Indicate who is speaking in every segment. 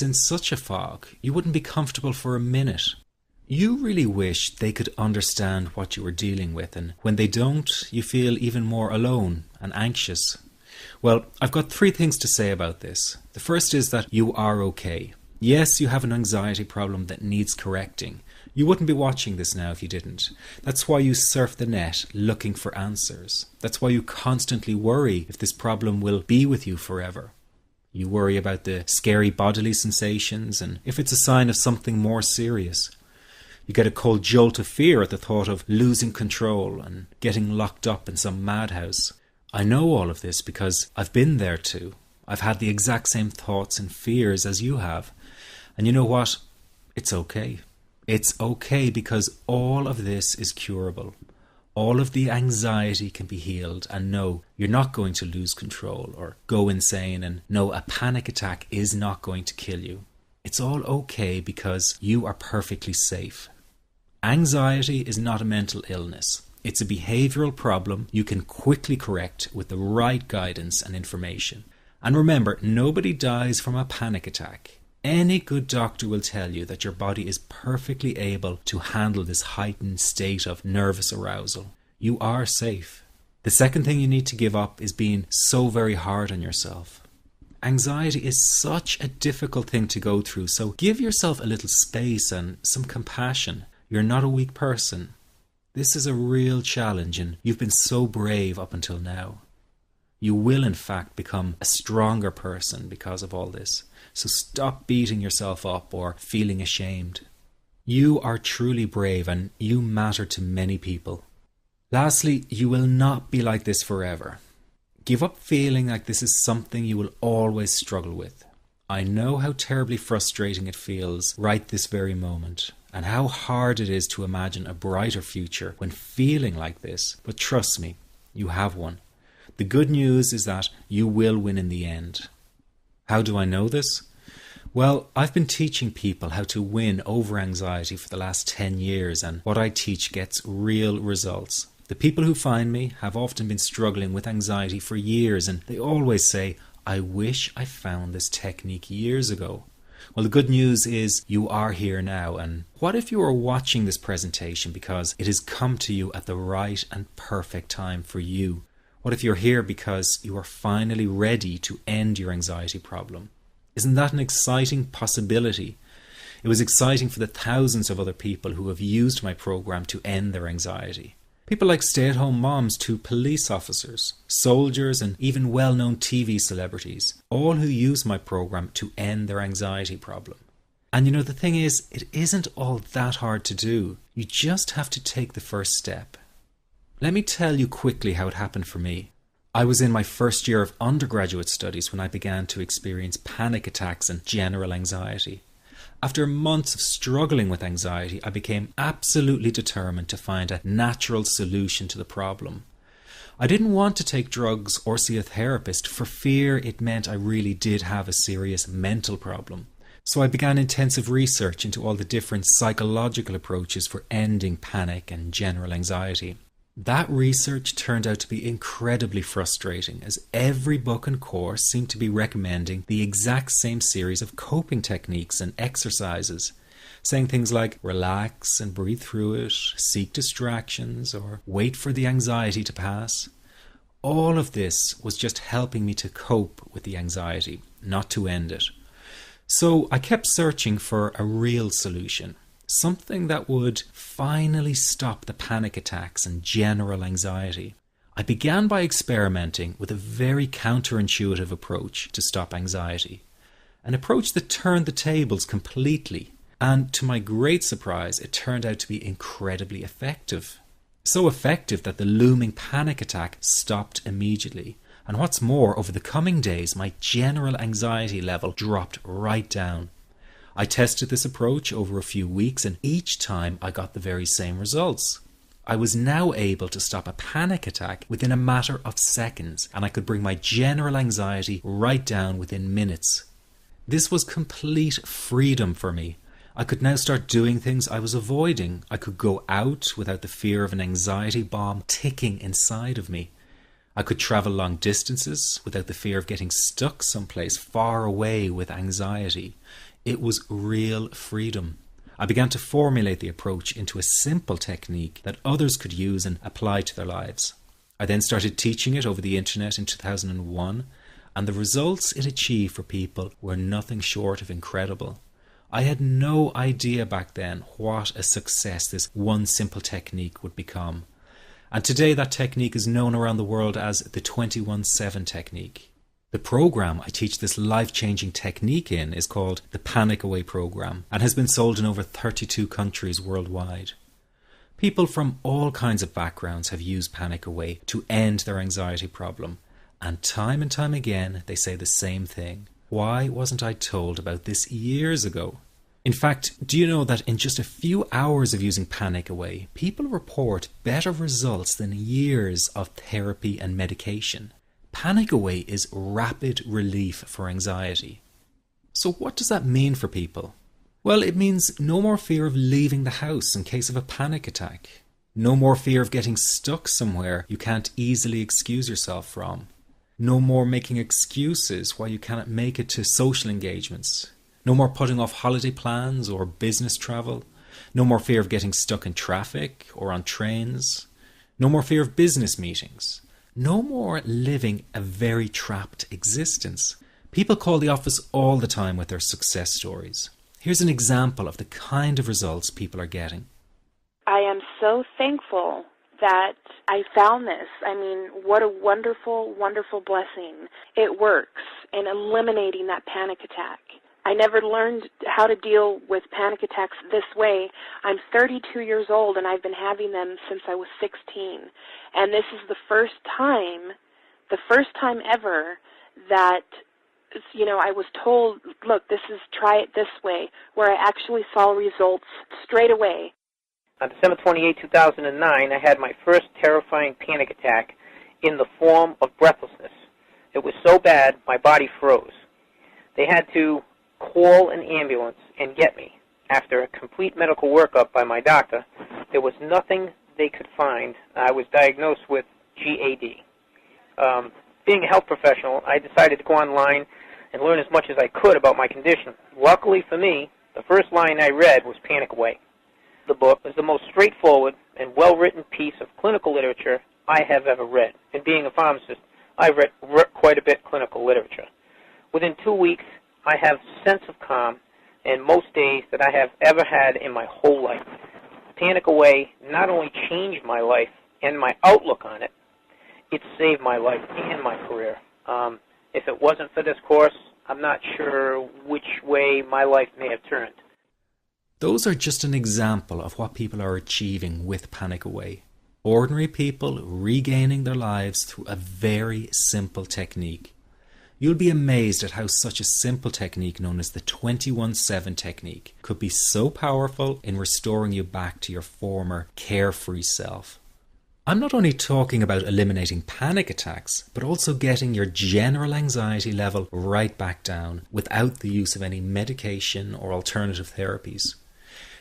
Speaker 1: In such a fog, you wouldn't be comfortable for a minute. You really wish they could understand what you are dealing with, and when they don't, you feel even more alone and anxious. Well, I've got 3 things to say about this. The first is that you are okay. Yes, you have an anxiety problem that needs correcting. You wouldn't be watching this now if you didn't. That's why you surf the net looking for answers. That's why you constantly worry if this problem will be with you forever. You worry about the scary bodily sensations and if it's a sign of something more serious. You get a cold jolt of fear at the thought of losing control and getting locked up in some madhouse. I know all of this because I've been there too. I've had the exact same thoughts and fears as you have. And you know what? It's okay. It's okay because all of this is curable. All of the anxiety can be healed, and no, you're not going to lose control or go insane, and no, a panic attack is not going to kill you. It's all okay because you are perfectly safe. Anxiety is not a mental illness. It's a behavioral problem you can quickly correct with the right guidance and information. And remember, nobody dies from a panic attack. Any good doctor will tell you that your body is perfectly able to handle this heightened state of nervous arousal. You are safe. The second thing you need to give up is being so very hard on yourself. Anxiety is such a difficult thing to go through, so give yourself a little space and some compassion. You're not a weak person. This is a real challenge, and you've been so brave up until now. You will in fact become a stronger person because of all this. So stop beating yourself up or feeling ashamed. You are truly brave and you matter to many people. Lastly, you will not be like this forever. Give up feeling like this is something you will always struggle with. I know how terribly frustrating it feels right this very moment, and how hard it is to imagine a brighter future when feeling like this, but trust me, you have one. The good news is that you will win in the end. How do I know this? Well, I've been teaching people how to win over anxiety for the last 10 years, and what I teach gets real results. The people who find me have often been struggling with anxiety for years, and they always say, I wish I found this technique years ago. Well, the good news is you are here now, and what if you are watching this presentation because it has come to you at the right and perfect time for you? What if you're here because you are finally ready to end your anxiety problem? Isn't that an exciting possibility? It was exciting for the thousands of other people who have used my program to end their anxiety. People like stay-at-home moms to police officers, soldiers, and even well-known TV celebrities, all who use my program to end their anxiety problem. And you know, the thing is, it isn't all that hard to do. You just have to take the first step. Let me tell you quickly how it happened for me. I was in my first year of undergraduate studies when I began to experience panic attacks and general anxiety. After months of struggling with anxiety, I became absolutely determined to find a natural solution to the problem. I didn't want to take drugs or see a therapist for fear it meant I really did have a serious mental problem. So I began intensive research into all the different psychological approaches for ending panic and general anxiety. That research turned out to be incredibly frustrating, as every book and course seemed to be recommending the exact same series of coping techniques and exercises, saying things like relax and breathe through it, seek distractions, or wait for the anxiety to pass. All of this was just helping me to cope with the anxiety, not to end it. So I kept searching for a real solution. Something that would finally stop the panic attacks and general anxiety. I began by experimenting with a very counterintuitive approach to stop anxiety. An approach that turned the tables completely. And to my great surprise, it turned out to be incredibly effective. So effective that the looming panic attack stopped immediately. And what's more, over the coming days, my general anxiety level dropped right down. I tested this approach over a few weeks, and each time I got the very same results. I was now able to stop a panic attack within a matter of seconds, and I could bring my general anxiety right down within minutes. This was complete freedom for me. I could now start doing things I was avoiding. I could go out without the fear of an anxiety bomb ticking inside of me. I could travel long distances without the fear of getting stuck someplace far away with anxiety. It was real freedom. I began to formulate the approach into a simple technique that others could use and apply to their lives. I then started teaching it over the internet in 2001, and the results it achieved for people were nothing short of incredible. I had no idea back then what a success this one simple technique would become. And today that technique is known around the world as the 21-7 technique. The program I teach this life-changing technique in is called the Panic Away program and has been sold in over 32 countries worldwide. People from all kinds of backgrounds have used Panic Away to end their anxiety problem. And time again they say the same thing. Why wasn't I told about this years ago? In fact, do you know that in just a few hours of using Panic Away, people report better results than years of therapy and medication? Panic Away is rapid relief for anxiety. So what does that mean for people? Well, it means no more fear of leaving the house in case of a panic attack. No more fear of getting stuck somewhere you can't easily excuse yourself from. No more making excuses why you cannot make it to social engagements. No more putting off holiday plans or business travel. No more fear of getting stuck in traffic or on trains. No more fear of business meetings. No more living a very trapped existence. People call the office all the time with their success stories. Here's an example of the kind of results people are getting.
Speaker 2: I am so thankful that I found this. I mean, what a wonderful, wonderful blessing. It works in eliminating that panic attack. I never learned how to deal with panic attacks this way. I'm 32 years old and I've been having them since I was 16. And this is the first time ever that, I was told, look, try it this way, where I actually saw results straight away.
Speaker 3: On December 28, 2009, I had my first terrifying panic attack in the form of breathlessness. It was so bad, my body froze. They had to call an ambulance and get me. After a complete medical workup by my doctor, there was nothing they could find. I was diagnosed with GAD. Being a health professional, I decided to go online and learn as much as I could about my condition. Luckily for me, the first line I read was Panic Away. The book is the most straightforward and well-written piece of clinical literature I have ever read. And being a pharmacist, I've read quite a bit of clinical literature. Within 2 weeks, I have a sense of calm and most days that I have ever had in my whole life. Panic Away not only changed my life and my outlook on it, it saved my life and my career. If it wasn't for this course, I'm not sure which way my life may have turned.
Speaker 1: Those are just an example of what people are achieving with Panic Away. Ordinary people regaining their lives through a very simple technique. You'll be amazed at how such a simple technique known as the 21-7 technique could be so powerful in restoring you back to your former carefree self. I'm not only talking about eliminating panic attacks, but also getting your general anxiety level right back down without the use of any medication or alternative therapies.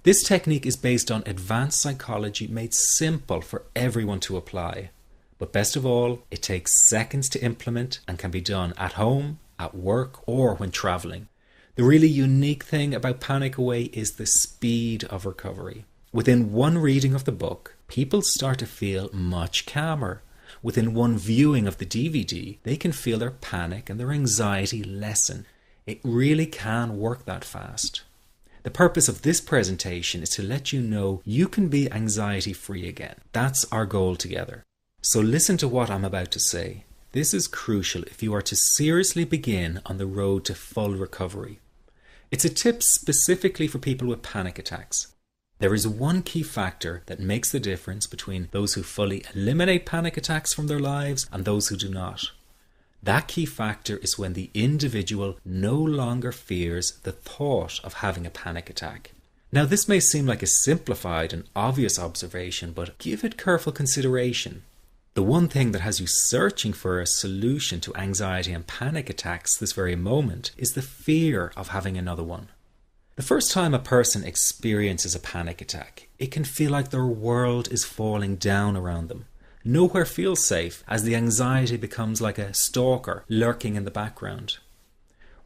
Speaker 1: This technique is based on advanced psychology made simple for everyone to apply. But best of all, it takes seconds to implement and can be done at home, at work, or when traveling. The really unique thing about Panic Away is the speed of recovery. Within one reading of the book, people start to feel much calmer. Within one viewing of the DVD, they can feel their panic and their anxiety lessen. It really can work that fast. The purpose of this presentation is to let you know you can be anxiety-free again. That's our goal together. So listen to what I'm about to say. This is crucial if you are to seriously begin on the road to full recovery. It's a tip specifically for people with panic attacks. There is one key factor that makes the difference between those who fully eliminate panic attacks from their lives and those who do not. That key factor is when the individual no longer fears the thought of having a panic attack. Now, this may seem like a simplified and obvious observation, but give it careful consideration. The one thing that has you searching for a solution to anxiety and panic attacks this very moment is the fear of having another one. The first time a person experiences a panic attack, it can feel like their world is falling down around them. Nowhere feels safe, as the anxiety becomes like a stalker lurking in the background.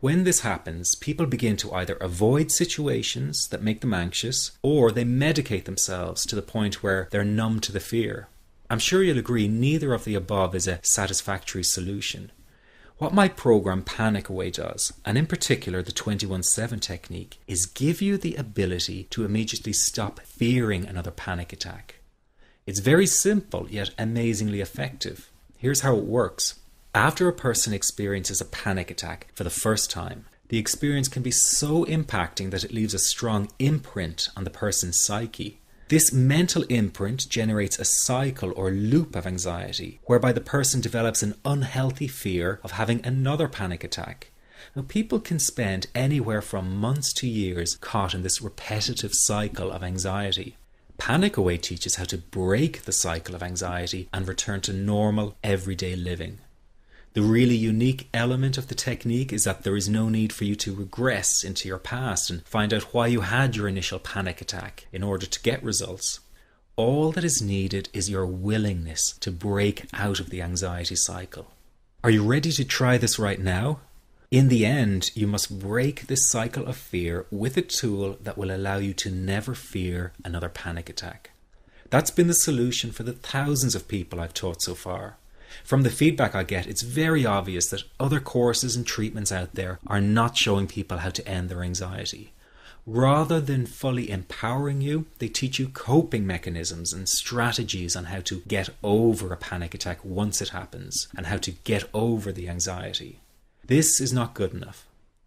Speaker 1: When this happens, people begin to either avoid situations that make them anxious, or they medicate themselves to the point where they're numb to the fear. I'm sure you'll agree neither of the above is a satisfactory solution. What my program Panic Away does, and in particular the 21-7 technique, is give you the ability to immediately stop fearing another panic attack. It's very simple yet amazingly effective. Here's how it works. After a person experiences a panic attack for the first time, the experience can be so impacting that it leaves a strong imprint on the person's psyche. This mental imprint generates a cycle or loop of anxiety, whereby the person develops an unhealthy fear of having another panic attack. Now, people can spend anywhere from months to years caught in this repetitive cycle of anxiety. Panic Away teaches how to break the cycle of anxiety and return to normal, everyday living. The really unique element of the technique is that there is no need for you to regress into your past and find out why you had your initial panic attack in order to get results. All that is needed is your willingness to break out of the anxiety cycle. Are you ready to try this right now? In the end, you must break this cycle of fear with a tool that will allow you to never fear another panic attack. That's been the solution for the thousands of people I've taught so far. From the feedback I get, it's very obvious that other courses and treatments out there are not showing people how to end their anxiety. Rather than fully empowering you, they teach you coping mechanisms and strategies on how to get over a panic attack once it happens, and how to get over the anxiety. This is not good enough.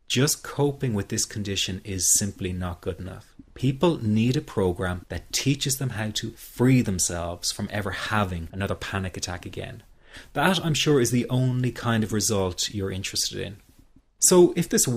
Speaker 1: Just coping with this condition is simply not good enough. People need a program that teaches them how to free themselves from ever having another panic attack again. That, I'm sure, is the only kind of result you're interested in. So if this